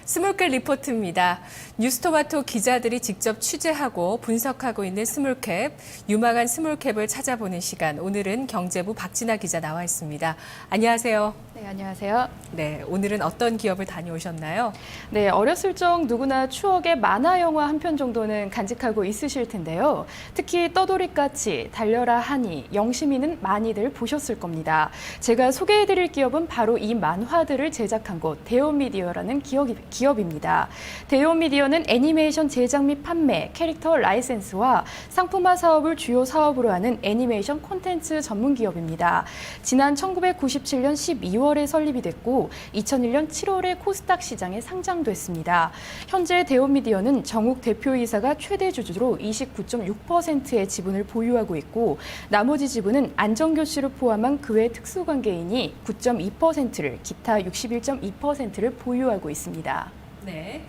스몰캡 리포트입니다. 뉴스토마토 기자들이 직접 취재하고 분석하고 있는 스몰캡, 유망한 스몰캡을 찾아보는 시간. 오늘은 경제부 박진아 기자 나와 있습니다. 안녕하세요. 네, 안녕하세요. 네, 오늘은 어떤 기업을 다녀오셨나요? 네, 어렸을 적 누구나 추억의 만화 영화 한 편 정도는 간직하고 있으실 텐데요. 특히 떠돌이까치, 달려라 하니, 영심이는 많이들 보셨을 겁니다. 제가 소개해드릴 기업은 바로 이 만화들을 제작한 곳 대온미디어라는 기업입니다. 대온미디어는 애니메이션 제작 및 판매, 캐릭터 라이센스와 상품화 사업을 주요 사업으로 하는 애니메이션 콘텐츠 전문 기업입니다. 지난 1997년 12월에 설립이 됐고 2001년 7월에 코스닥 시장에 상장됐습니다. 현재 대온미디어는 정욱 대표이사가 최대 주주로 29.6%의 지분을 보유하고 있고 나머지 지분은 안정교 씨를 포함한 그 외 특수관계인이 9.2%를, 기타 61.2%를 보유하고 있습니다. 네.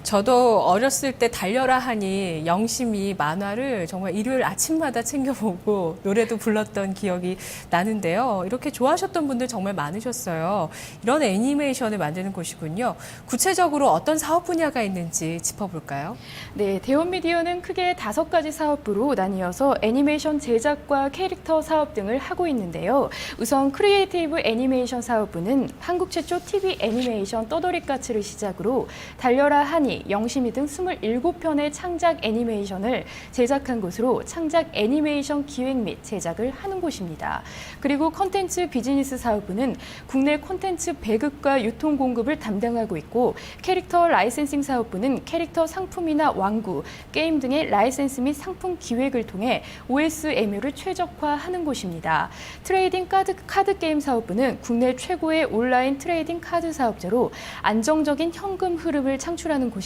저도 어렸을 때 달려라 하니 영심이 만화를 정말 일요일 아침마다 챙겨보고 노래도 불렀던 기억이 나는데요. 이렇게 좋아하셨던 분들 정말 많으셨어요. 이런 애니메이션을 만드는 곳이군요. 구체적으로 어떤 사업 분야가 있는지 짚어볼까요? 네, 대온미디어는 크게 5가지 사업부로 나뉘어서 애니메이션 제작과 캐릭터 사업 등을 하고 있는데요. 우선 크리에이티브 애니메이션 사업부는 한국 최초 TV 애니메이션 떠돌이까치를 시작으로 달려라 하니, 영심이 등 27편의 창작 애니메이션을 제작한 곳으로 창작 애니메이션 기획 및 제작을 하는 곳입니다. 그리고 콘텐츠 비즈니스 사업부는 국내 콘텐츠 배급과 유통 공급을 담당하고 있고 캐릭터 라이센싱 사업부는 캐릭터 상품이나 완구, 게임 등의 라이센스 및 상품 기획을 통해 OS MU를 최적화하는 곳입니다. 트레이딩 카드 게임 사업부는 국내 최고의 온라인 트레이딩 카드 사업자로 안정적인 현금 흐름을 창출하는 곳입니다.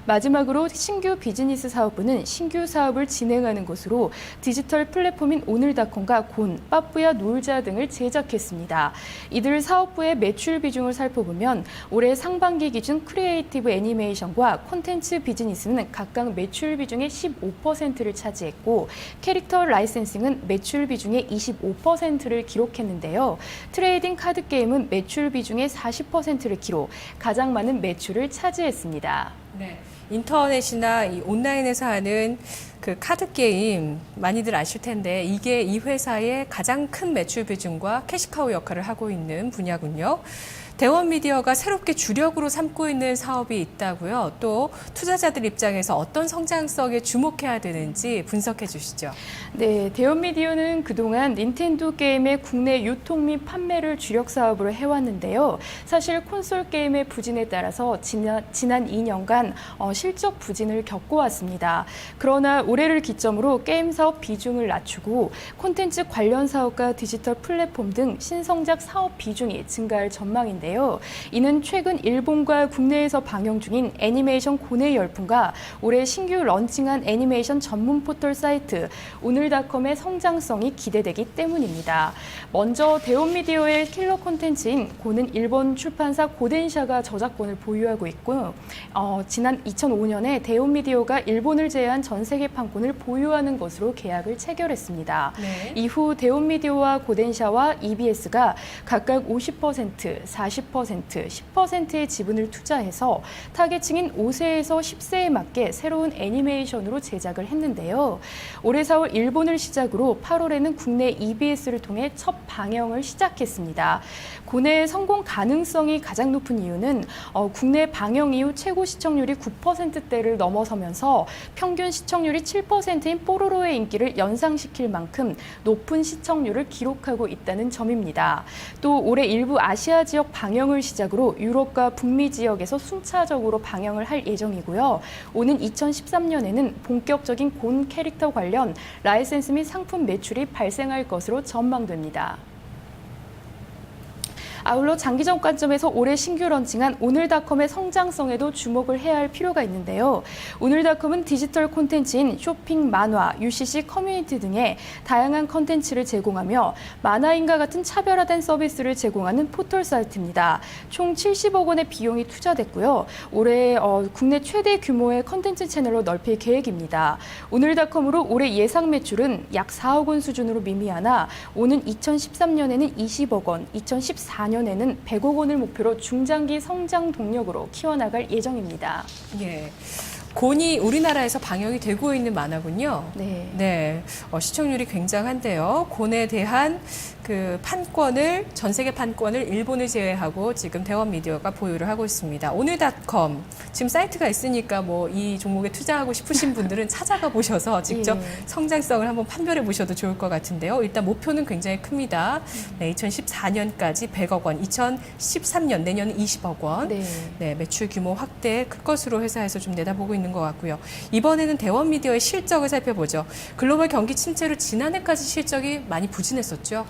마지막으로 신규 비즈니스 사업부는 신규 사업을 진행하는 곳으로 디지털 플랫폼인 오늘닷컴과 곤, 빠뿌야 놀자 등을 제작했습니다. 이들 사업부의 매출 비중을 살펴보면 올해 상반기 기준 크리에이티브 애니메이션과 콘텐츠 비즈니스는 각각 매출 비중의 15%를 차지했고 캐릭터 라이센싱은 매출 비중의 25%를 기록했는데요. 트레이딩 카드 게임은 매출 비중의 40%를 기록, 가장 많은 매출을 차지했습니다. 네. 인터넷이나 이 온라인에서 하는 그 카드 게임 많이들 아실 텐데 이게 이 회사의 가장 큰 매출 비중과 캐시카우 역할을 하고 있는 분야군요. 대원미디어가 새롭게 주력으로 삼고 있는 사업이 있다고요. 또 투자자들 입장에서 어떤 성장성에 주목해야 되는지 분석해 주시죠. 네, 대원미디어는 그동안 닌텐도 게임의 국내 유통 및 판매를 주력 사업으로 해왔는데요. 사실 콘솔 게임의 부진에 따라서 지난 2년간 실적 부진을 겪어왔습니다. 그러나 올해를 기점으로 게임 사업 비중을 낮추고 콘텐츠 관련 사업과 디지털 플랫폼 등 신성장 사업 비중이 증가할 전망인데요. 이는 최근 일본과 국내에서 방영 중인 애니메이션 고뇌 열풍과 올해 신규 런칭한 애니메이션 전문 포털 사이트 오늘닷컴의 성장성이 기대되기 때문입니다. 먼저 대온미디어의 킬러 콘텐츠인 고는 일본 출판사 고덴샤가 저작권을 보유하고 있고 지난 2005년에 대온미디어가 일본을 제외한 전 세계 판권을 보유하는 것으로 계약을 체결했습니다. 네. 이후 대온미디어와 고덴샤와 EBS가 각각 50%, 40%, 10%의 지분을 투자해서 타겟층인 5세에서 10세에 맞게 새로운 애니메이션으로 제작을 했는데요. 올해 4월 일본을 시작으로 8월에는 국내 EBS를 통해 첫 방영을 시작했습니다. 고뇌의 성공 가능성이 가장 높은 이유는 국내 방영 이후 최고 시청률이 9%대를 넘어서면서 평균 시청률이 7%인 뽀로로의 인기를 연상시킬 만큼 높은 시청률을 기록하고 있다는 점입니다. 또 올해 일부 아시아 지역 방영을 시작으로 유럽과 북미 지역에서 순차적으로 방영을 할 예정이고요. 오는 2013년에는 본격적인 곤 캐릭터 관련 라이센스 및 상품 매출이 발생할 것으로 전망됩니다. 아울러 장기적 관점에서 올해 신규 런칭한 오늘닷컴의 성장성에도 주목을 해야 할 필요가 있는데요. 오늘닷컴은 디지털 콘텐츠인 쇼핑, 만화, UCC 커뮤니티 등의 다양한 콘텐츠를 제공하며 만화인과 같은 차별화된 서비스를 제공하는 포털 사이트입니다. 총 70억 원의 비용이 투자됐고요. 올해 국내 최대 규모의 콘텐츠 채널로 넓힐 계획입니다. 오늘닷컴으로 올해 예상 매출은 약 4억 원 수준으로 미미하나 오는 2013년에는 20억 원, 2014년 24년에는 100억 원을 목표로 중장기 성장 동력으로 키워나갈 예정입니다. 예. 곤이 우리나라에서 방영이 되고 있는 만화군요. 네. 네. 시청률이 굉장한데요. 곤에 대한 그 판권을, 전 세계 판권을 일본을 제외하고 지금 대원미디어가 보유를 하고 있습니다. 오늘닷컴, 지금 사이트가 있으니까 뭐 이 종목에 투자하고 싶으신 분들은 찾아가 보셔서 직접 성장성을 한번 판별해 보셔도 좋을 것 같은데요. 일단 목표는 굉장히 큽니다. 네, 2014년까지 100억 원, 2013년, 내년은 20억 원. 네. 네, 매출 규모 확대 클 것으로 회사에서 좀 내다보고 있는 것 같고요. 이번에는 대원미디어의 실적을 살펴보죠. 글로벌 경기 침체로 지난해까지 실적이 많이 부진했었죠.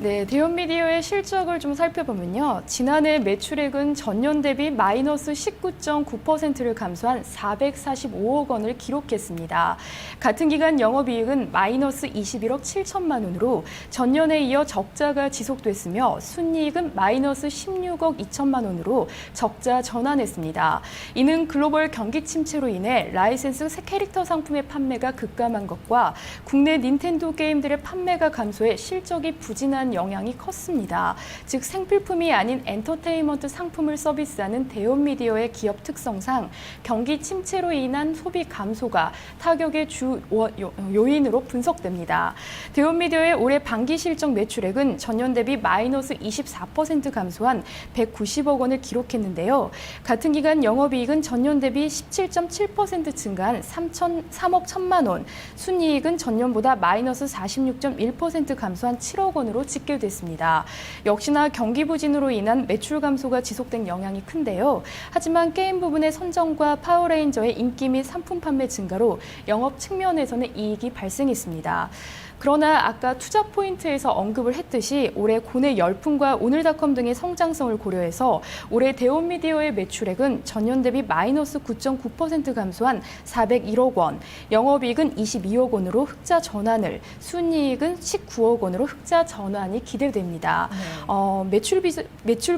네, 대원미디어의 실적을 좀 살펴보면요. 지난해 매출액은 전년 대비 마이너스 19.9%를 감소한 445억 원을 기록했습니다. 같은 기간 영업이익은 마이너스 21억 7천만 원으로 전년에 이어 적자가 지속됐으며 순이익은 마이너스 16억 2천만 원으로 적자 전환했습니다. 이는 글로벌 경기 침체로 인해 라이센스 새 캐릭터 상품의 판매가 급감한 것과 국내 닌텐도 게임들의 판매가 감소해 실적이 부진한 영향이 컸습니다. 즉 생필품이 아닌 엔터테인먼트 상품을 서비스하는 대원미디어의 기업 특성상 경기 침체로 인한 소비 감소가 타격의 주 요인으로 분석됩니다. 대원미디어의 올해 반기 실적 매출액은 전년 대비 마이너스 24% 감소한 190억 원을 기록했는데요. 같은 기간 영업이익은 전년 대비 17.7% 증가한 3억 1천만 원, 순이익은 전년보다 마이너스 46.1% 감소한 7억 원으로 집계됐습니다. 역시나 경기 부진으로 인한 매출 감소가 지속된 영향이 큰데요. 하지만 게임 부분의 선정과 파워레인저의 인기 및 상품 판매 증가로 영업 측면에서는 이익이 발생했습니다. 그러나 아까 투자 포인트에서 언급을 했듯이 올해 고내 열풍과 오늘닷컴 등의 성장성을 고려해서 올해 대원미디어의 매출액은 전년 대비 마이너스 9.9% 감소한 401억 원, 영업이익은 22억 원으로 흑자 전환을, 순이익은 19억 원으로 흑자 전환이 기대됩니다. 매출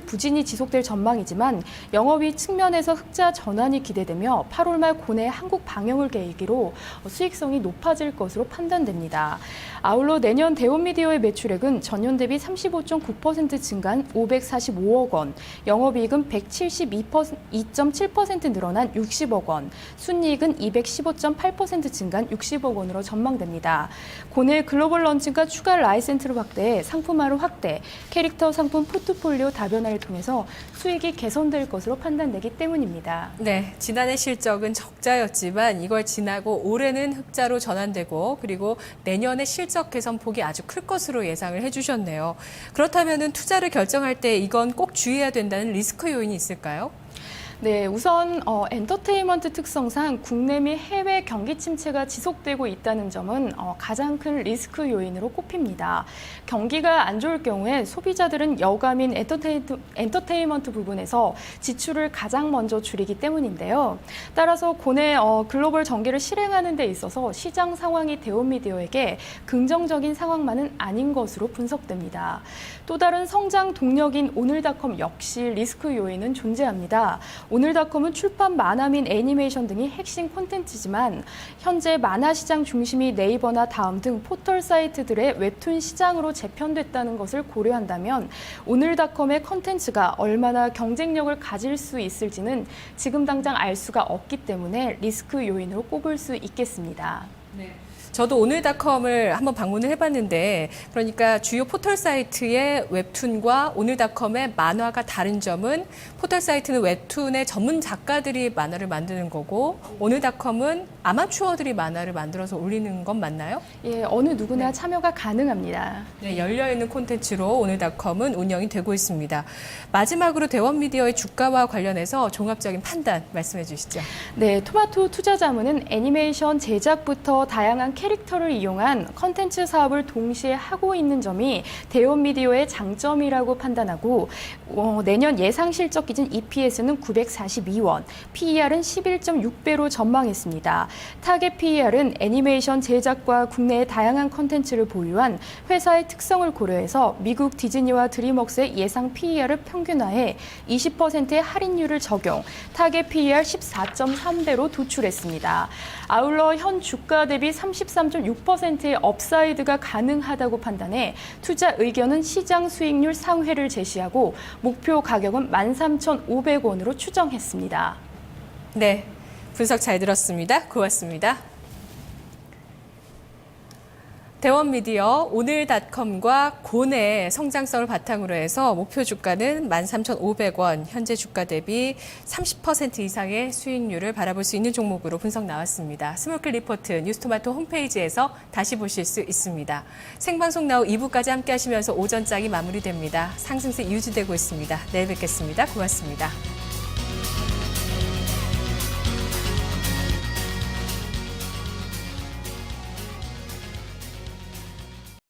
부진이 지속될 전망이지만 영업이익 측면에서 흑자 전환이 기대되며 8월 말 고내 한국 방영을 계기로 수익성이 높아질 것으로 판단됩니다. 아울러 내년 대원미디어의 매출액은 전년 대비 35.9% 증가한 545억 원, 영업이익은 172.7% 늘어난 60억 원, 순이익은 215.8% 증가한 60억 원으로 전망됩니다. 고내 글로벌 런칭과 추가 라이센스를 확대해 상품화를 확대, 캐릭터 상품 포트폴리오 다변화를 통해서 수익이 개선될 것으로 판단되기 때문입니다. 네, 지난해 실적은 적자였지만 이걸 지나고 올해는 흑자로 전환되고 그리고 내년에 실적 개선 폭이 아주 클 것으로 예상을 해주셨네요. 그렇다면 투자를 결정할 때 이건 꼭 주의해야 된다는 리스크 요인이 있을까요? 네, 우선 엔터테인먼트 특성상 국내 및 해외 경기 침체가 지속되고 있다는 점은 가장 큰 리스크 요인으로 꼽힙니다. 경기가 안 좋을 경우에 소비자들은 여가민 엔터테인먼트 부분에서 지출을 가장 먼저 줄이기 때문인데요. 따라서 고내 글로벌 전개를 실행하는 데 있어서 시장 상황이 대원미디어에게 긍정적인 상황만은 아닌 것으로 분석됩니다. 또 다른 성장 동력인 오늘닷컴 역시 리스크 요인은 존재합니다. 오늘닷컴은 출판 만화 및 애니메이션 등이 핵심 콘텐츠지만 현재 만화 시장 중심이 네이버나 다음 등 포털 사이트들의 웹툰 시장으로 재편됐다는 것을 고려한다면 오늘닷컴의 콘텐츠가 얼마나 경쟁력을 가질 수 있을지는 지금 당장 알 수가 없기 때문에 리스크 요인으로 꼽을 수 있겠습니다. 네. 저도 오늘닷컴을 한번 방문을 해봤는데 그러니까 주요 포털 사이트의 웹툰과 오늘닷컴의 만화가 다른 점은 포털 사이트는 웹툰의 전문 작가들이 만화를 만드는 거고 오늘닷컴은 아마추어들이 만화를 만들어서 올리는 건 맞나요? 예, 어느 누구나 참여가 가능합니다. 네, 열려있는 콘텐츠로 오늘닷컴은 운영이 되고 있습니다. 마지막으로 대원미디어의 주가와 관련해서 종합적인 판단 말씀해 주시죠. 네, 토마토 투자자문은 애니메이션 제작부터 다양한 캐릭터를 이용한 컨텐츠 사업을 동시에 하고 있는 점이 대원미디어의 장점이라고 판단하고 내년 예상 실적 기준 EPS는 942원, PER은 11.6배로 전망했습니다. 타겟 PER은 애니메이션 제작과 국내의 다양한 컨텐츠를 보유한 회사의 특성을 고려해서 미국 디즈니와 드림웍스의 예상 PER을 평균화해 20%의 할인율을 적용, 타겟 PER 14.3배로 도출했습니다. 아울러 현 주가 대비 34% 13.6%의 업사이드가 가능하다고 판단해 투자 의견은 시장 수익률 상회를 제시하고 목표 가격은 13,500원으로 추정했습니다. 네, 분석 잘 들었습니다. 고맙습니다. 대원미디어 오늘닷컴과 고뇌 성장성을 바탕으로 해서 목표 주가는 13,500원, 현재 주가 대비 30% 이상의 수익률을 바라볼 수 있는 종목으로 분석 나왔습니다. 스몰클 리포트 뉴스토마토 홈페이지에서 다시 보실 수 있습니다. 생방송 나후 2부까지 함께 하시면서 오전장이 마무리됩니다. 상승세 유지되고 있습니다. 내일 뵙겠습니다. 고맙습니다.